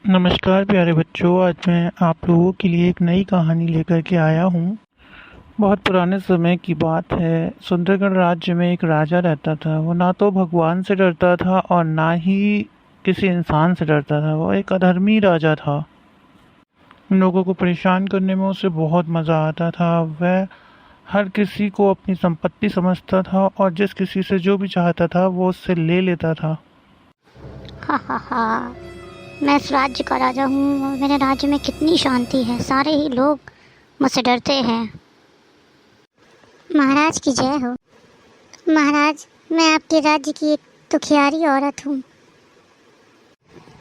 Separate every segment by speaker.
Speaker 1: नमस्कार प्यारे बच्चों। आज मैं आप लोगों के लिए एक नई कहानी लेकर के आया हूँ। बहुत पुराने समय की बात है। सुंदरगढ़ राज्य में एक राजा रहता था। वो ना तो भगवान से डरता था और ना ही किसी इंसान से डरता था। वो एक अधर्मी राजा था। लोगों को परेशान करने में उसे बहुत मज़ा आता था। वह हर किसी को अपनी संपत्ति समझता था और जिस किसी से जो भी चाहता था वो उससे ले लेता था।
Speaker 2: हा हा हा। मैं इस राज्य का राजा हूँ और मेरे राज्य में कितनी शांति है। सारे ही लोग मुझसे डरते हैं। महाराज की जय हो। महाराज, मैं आपके राज्य की एक दुखियारी औरत हूँ।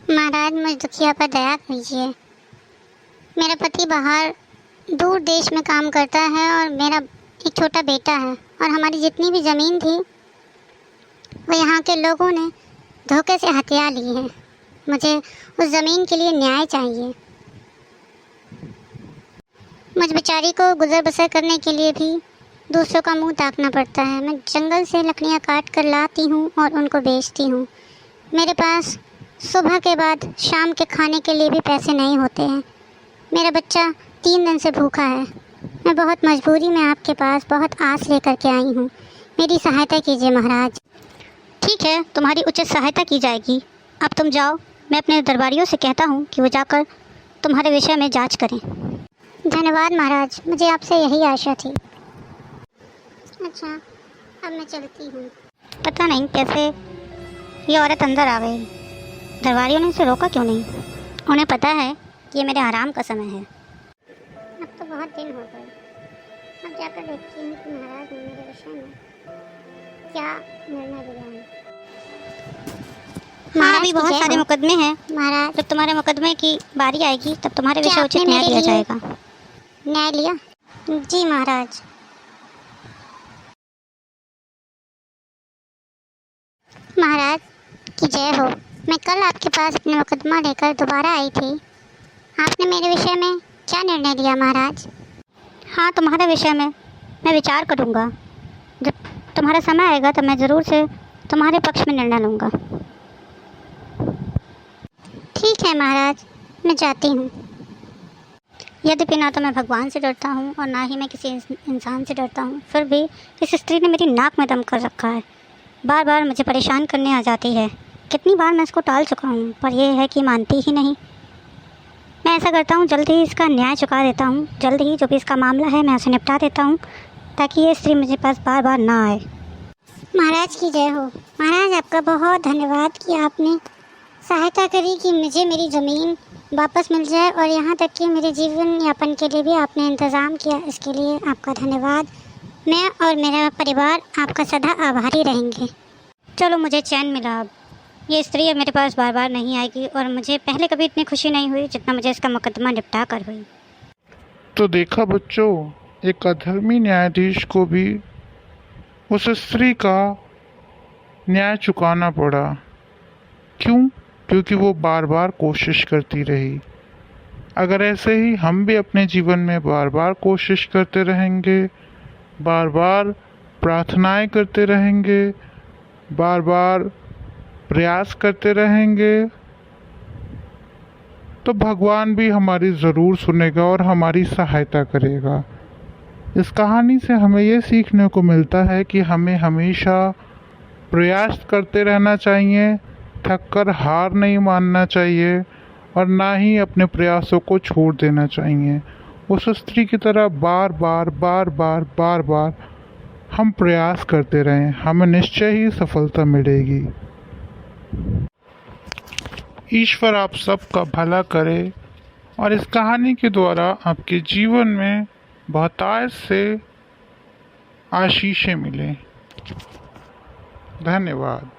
Speaker 2: महाराज, मुझ दुखिया पर दया कीजिए। मेरा पति बाहर दूर देश में काम करता है और मेरा एक छोटा बेटा है, और हमारी जितनी भी ज़मीन थी वो यहाँ के लोगों ने धोखे से हथिया ली है। मुझे उस ज़मीन के लिए न्याय चाहिए। मुझ बेचारी को गुजर बसर करने के लिए भी दूसरों का मुंह ताकना पड़ता है। मैं जंगल से लकड़ियाँ काट कर लाती हूँ और उनको बेचती हूँ। मेरे पास सुबह के बाद शाम के खाने के लिए भी पैसे नहीं होते हैं। मेरा बच्चा 3 दिन से भूखा है। मैं बहुत मजबूरी में आपके पास बहुत आस लेकर के आई हूँ। मेरी सहायता कीजिए महाराज। ठीक है, तुम्हारी उचित सहायता की जाएगी। अब तुम जाओ। मैं अपने दरबारियों से कहता हूँ कि वो जाकर तुम्हारे विषय में जांच करें। धन्यवाद महाराज, मुझे आपसे यही आशा थी। अच्छा, अब मैं चलती हूँ। पता नहीं कैसे ये औरत अंदर आ गई। दरबारियों ने इसे रोका क्यों नहीं? उन्हें पता है कि ये मेरे आराम का समय है। अब तो बहुत दिन हो गए। अब जाकर देखती हूँ कि महाराज ने मेरे विषय में क्या निर्णय लिया है।
Speaker 3: हाँ, अभी बहुत सारे मुकदमे हैं
Speaker 2: महाराज।
Speaker 3: जब तुम्हारे मुकदमे की बारी आएगी तब तुम्हारे विषय उचित न्याय दिया जाएगा।
Speaker 2: न्याय लिया? जी महाराज। महाराज की जय हो। मैं कल आपके पास अपना मुकदमा लेकर दोबारा आई थी। आपने मेरे विषय में क्या निर्णय लिया महाराज?
Speaker 3: हाँ, तुम्हारे विषय में मैं विचार करूँगा। जब तुम्हारा समय आएगा तब मैं ज़रूर से तुम्हारे पक्ष में निर्णय लूँगा।
Speaker 2: ठीक है महाराज, मैं जाती हूँ।
Speaker 3: यद्यपि ना तो मैं भगवान से डरता हूँ और ना ही मैं किसी इंसान से डरता हूँ, फिर भी इस स्त्री ने मेरी नाक में दम कर रखा है। बार बार मुझे परेशान करने आ जाती है। कितनी बार मैं इसको टाल चुका हूँ, पर यह है कि मानती ही नहीं। मैं ऐसा करता हूँ, जल्द ही इसका न्याय चुका देता हूँ। जल्द ही जो भी इसका मामला है मैं उसे निपटा देता हूँ, ताकि ये स्त्री मुझे पास बार बार ना आए।
Speaker 2: महाराज की जय हो। महाराज, आपका बहुत धन्यवाद कि आपने सहायता करी कि मुझे मेरी ज़मीन वापस मिल जाए, और यहाँ तक कि मेरे जीवन यापन के लिए भी आपने इंतज़ाम किया। इसके लिए आपका धन्यवाद। मैं और मेरा परिवार आपका सदा आभारी रहेंगे।
Speaker 3: चलो, मुझे चैन मिला। अब ये स्त्री अब मेरे पास बार बार नहीं आएगी, और मुझे पहले कभी इतनी खुशी नहीं हुई जितना मुझे इसका मुकदमा निपटा कर हुई।
Speaker 1: तो देखा बच्चों, एक अधर्मी न्यायाधीश को भी उस स्त्री का न्याय चुकाना पड़ा। क्यों? क्योंकि वो बार बार कोशिश करती रही। अगर ऐसे ही हम भी अपने जीवन में बार बार कोशिश करते रहेंगे, बार बार प्रार्थनाएं करते रहेंगे, बार बार प्रयास करते रहेंगे, तो भगवान भी हमारी ज़रूर सुनेगा और हमारी सहायता करेगा। इस कहानी से हमें ये सीखने को मिलता है कि हमें हमेशा प्रयास करते रहना चाहिए, थक कर हार नहीं मानना चाहिए, और ना ही अपने प्रयासों को छोड़ देना चाहिए। उस स्त्री की तरह बार बार बार बार बार बार हम प्रयास करते रहें, हमें निश्चय ही सफलता मिलेगी। ईश्वर आप सबका भला करे और इस कहानी के द्वारा आपके जीवन में बहुतायत से आशीषें मिलें। धन्यवाद।